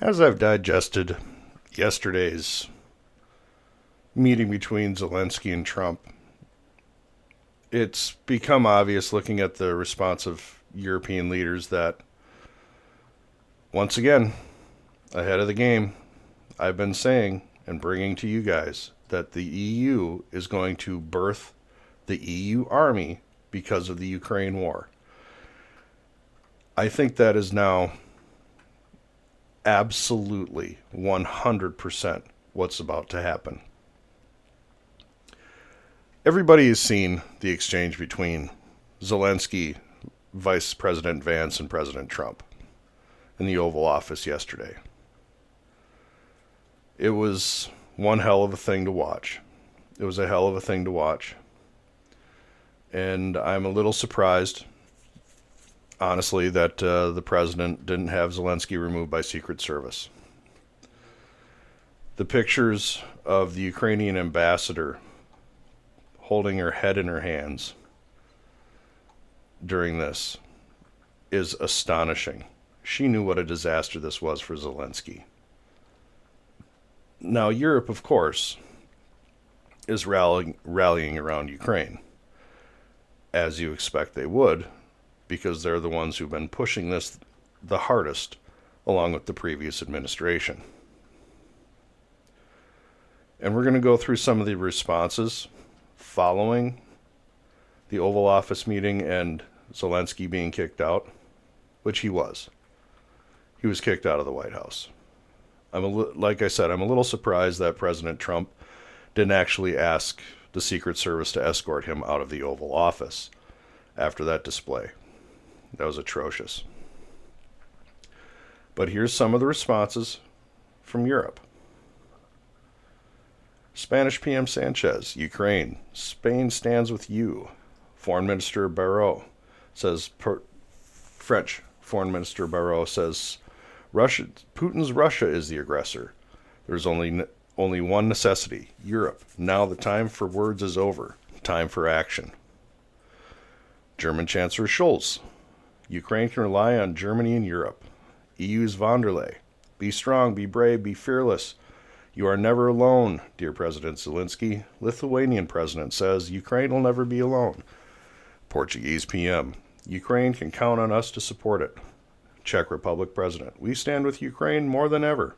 As I've digested yesterday's meeting between Zelensky and Trump, it's become obvious looking at the response of European leaders that, once again, ahead of the game, I've been saying and bringing to you guys that the EU is going to birth the EU army because of the Ukraine war. I think that is now absolutely 100% what's about to happen. Everybody has seen the exchange between Zelensky, Vice President Vance, and President Trump in the Oval Office yesterday. It was one hell of a thing to watch. It was a hell of a thing to watch. And I'm a little surprised, honestly, that the president didn't have Zelensky removed by Secret Service. The pictures of the Ukrainian ambassador holding her head in her hands during this is astonishing. She knew what a disaster this was for Zelensky. Now, Europe, of course, is rallying around Ukraine, as you expect they would, because they're the ones who've been pushing this the hardest, along with the previous administration. And we're going to go through some of the responses following the Oval Office meeting and Zelensky being kicked out, which he was. He was kicked out of the White House. Like I said, I'm a little surprised that President Trump didn't actually ask the Secret Service to escort him out of the Oval Office after that display. That was atrocious. But here's some of the responses from Europe. Spanish PM Sanchez, Ukraine, Spain stands with you. Foreign Minister Barrot says, French Foreign Minister Barrot says, Putin's Russia is the aggressor. There's only one necessity, Europe. Now the time for words is over. Time for action. German Chancellor Scholz, Ukraine can rely on Germany and Europe. EU's von der Leyen, be strong, be brave, be fearless. You are never alone, dear President Zelensky. Lithuanian President says Ukraine will never be alone. Portuguese PM, Ukraine can count on us to support it. Czech Republic President, we stand with Ukraine more than ever.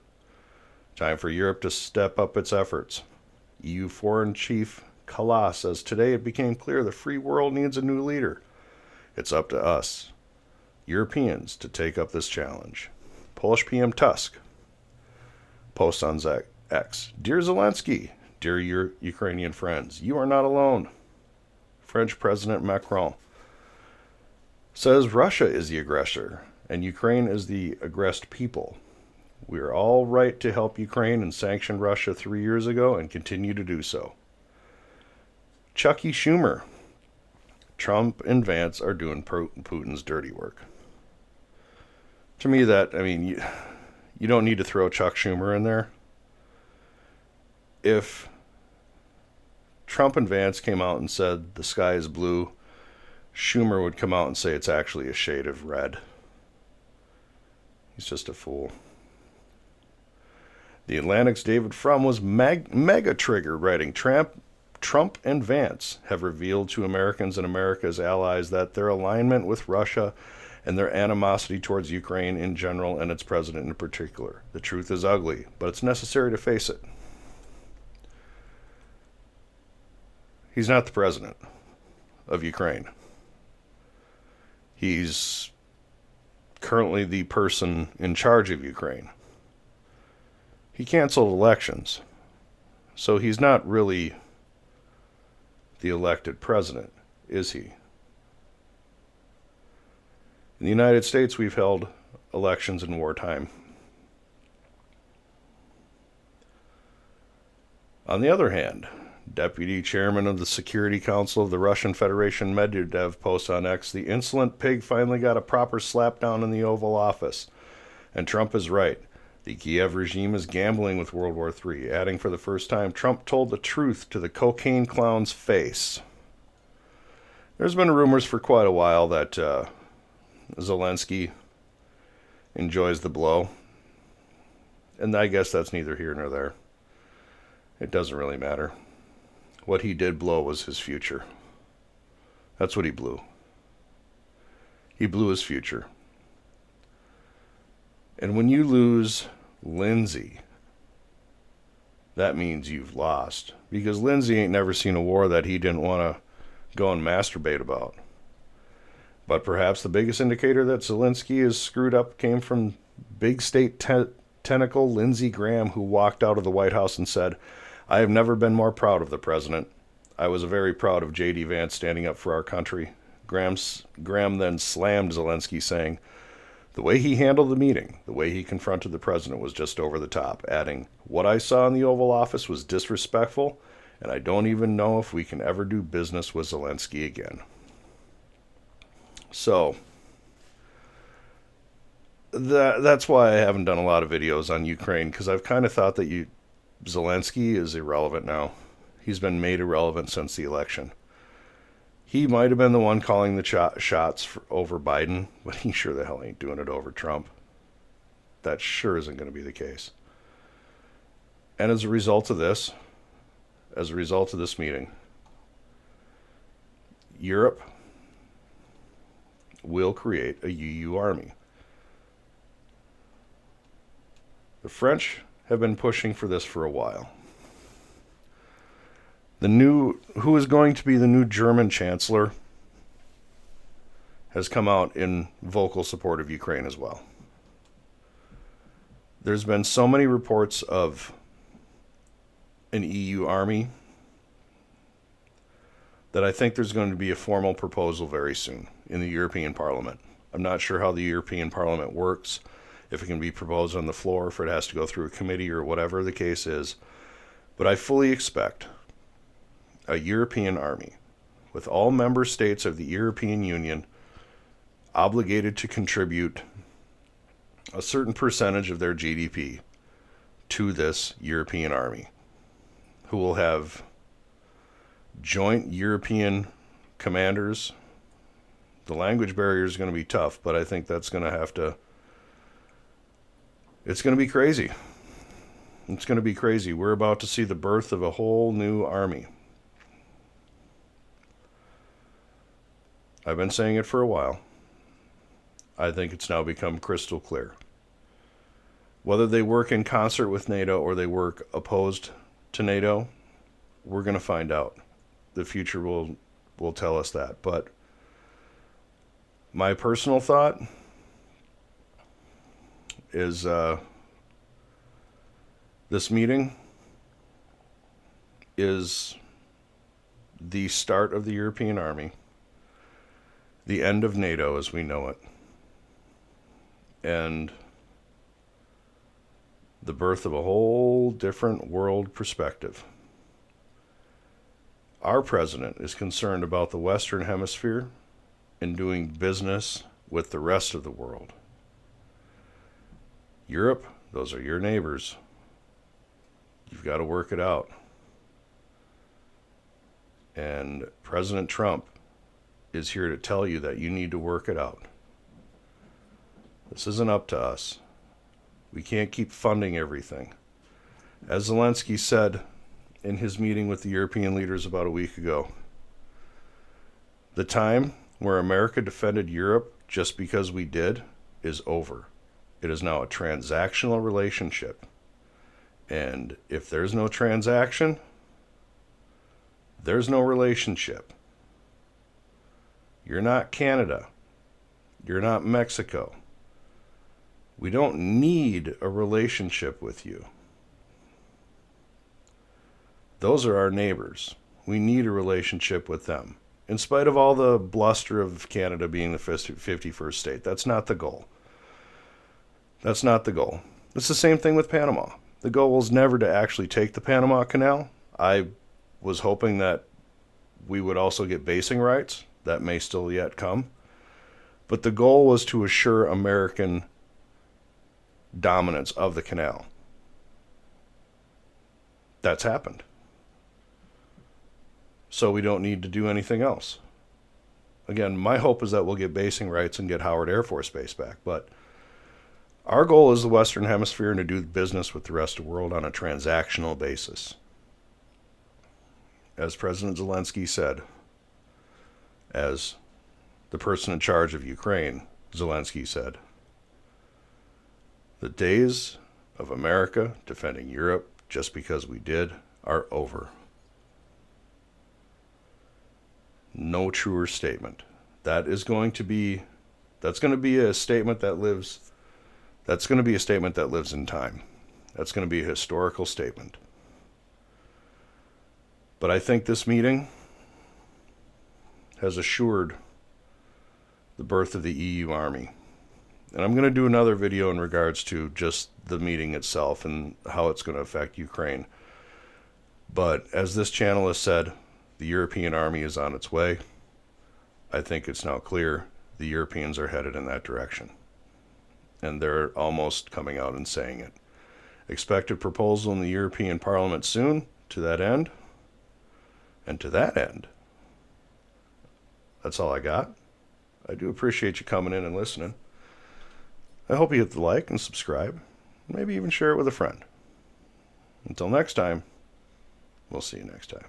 Time for Europe to step up its efforts. EU Foreign Chief Kallas says today it became clear the free world needs a new leader. It's up to us, Europeans, to take up this challenge. Polish PM Tusk posts on X, Dear Zelensky, dear Ukrainian friends, you are not alone. French President Macron says Russia is the aggressor and Ukraine is the aggressed people. We are all right to help Ukraine and sanction Russia 3 years ago and continue to do so. Chucky Schumer, Trump and Vance are doing Putin's dirty work. To me, you don't need to throw Chuck Schumer in there. If Trump and Vance came out and said the sky is blue, Schumer would come out and say it's actually a shade of red. He's just a fool. The Atlantic's David Frum was mega triggered, writing, Trump and Vance have revealed to Americans and America's allies that their alignment with Russia and their animosity towards Ukraine in general and its president in particular. The truth is ugly, but it's necessary to face it. He's not the president of Ukraine. He's currently the person in charge of Ukraine. He canceled elections, so he's not really the elected president, is he? In the United States, we've held elections in wartime. On the other hand, Deputy Chairman of the Security Council of the Russian Federation Medvedev posts on X, the insolent pig finally got a proper slapdown in the Oval Office. And Trump is right. The Kiev regime is gambling with World War III, adding for the first time, Trump told the truth to the cocaine clown's face. There's been rumors for quite a while that Zelensky enjoys the blow. And I guess that's neither here nor there. It doesn't really matter. What he did blow was his future. That's what he blew. He blew his future. And when you lose Lindsay, that means you've lost. Because Lindsay ain't never seen a war that he didn't want to go and masturbate about. But perhaps the biggest indicator that Zelensky is screwed up came from big state tentacle Lindsey Graham, who walked out of the White House and said, "I have never been more proud of the president. I was very proud of J.D. Vance standing up for our country." Graham then slammed Zelensky, saying, "The way he handled the meeting, the way he confronted the president was just over the top," adding, "What I saw in the Oval Office was disrespectful, and I don't even know if we can ever do business with Zelensky again." So, that's why I haven't done a lot of videos on Ukraine, because I've kind of thought that Zelensky is irrelevant now. He's been made irrelevant since the election. He might have been the one calling the shots over Biden, but he sure the hell ain't doing it over Trump. That sure isn't going to be the case. And as a result of this meeting, Europe will create a UU army. The French have been pushing for this for a while. Who is going to be the new German chancellor has come out in vocal support of Ukraine as well. There's been so many reports of an EU army that I think there's going to be a formal proposal very soon in the European Parliament. I'm not sure how the European Parliament works, if it can be proposed on the floor, if it has to go through a committee or whatever the case is. But I fully expect a European army with all member states of the European Union obligated to contribute a certain percentage of their GDP to this European army, who will have joint European commanders. The language barrier is going to be tough, but I think that's going to it's going to be crazy. It's going to be crazy. We're about to see the birth of a whole new army. I've been saying it for a while. I think it's now become crystal clear. Whether they work in concert with NATO or they work opposed to NATO, we're going to find out. The future will tell us that. But my personal thought is this meeting is the start of the European army, the end of NATO as we know it, and the birth of a whole different world perspective. Our president is concerned about the Western Hemisphere and doing business with the rest of the world. Europe, those are your neighbors. You've got to work it out. And President Trump is here to tell you that you need to work it out. This isn't up to us. We can't keep funding everything. As Zelensky said in his meeting with the European leaders about a week ago, the time where America defended Europe just because we did is over. It is now a transactional relationship. And if there's no transaction, there's no relationship. You're not Canada. You're not Mexico. We don't need a relationship with you. Those are our neighbors. We need a relationship with them. In spite of all the bluster of Canada being the 51st state, that's not the goal. That's not the goal. It's the same thing with Panama. The goal was never to actually take the Panama Canal. I was hoping that we would also get basing rights. That may still yet come. But the goal was to assure American dominance of the canal. That's happened. So we don't need to do anything else. Again, my hope is that we'll get basing rights and get Howard Air Force Base back. But Our goal is the Western Hemisphere and to do business with the rest of the world on a transactional basis. As President Zelensky said, as the person in charge of Ukraine, Zelensky said, the days of America defending Europe just because we did are over. No truer statement. That's going to be a statement that lives. That's going to be a statement that lives in time. That's going to be a historical statement. But I think this meeting has assured the birth of the EU army. And I'm going to do another video in regards to just the meeting itself and how it's going to affect Ukraine. But as this channel has said, the European army is on its way. I think it's now clear the Europeans are headed in that direction. And they're almost coming out and saying it. Expect a proposal in the European Parliament soon to that end. And to that end, that's all I got. I do appreciate you coming in and listening. I hope you hit the like and subscribe. Maybe even share it with a friend. Until next time, we'll see you next time.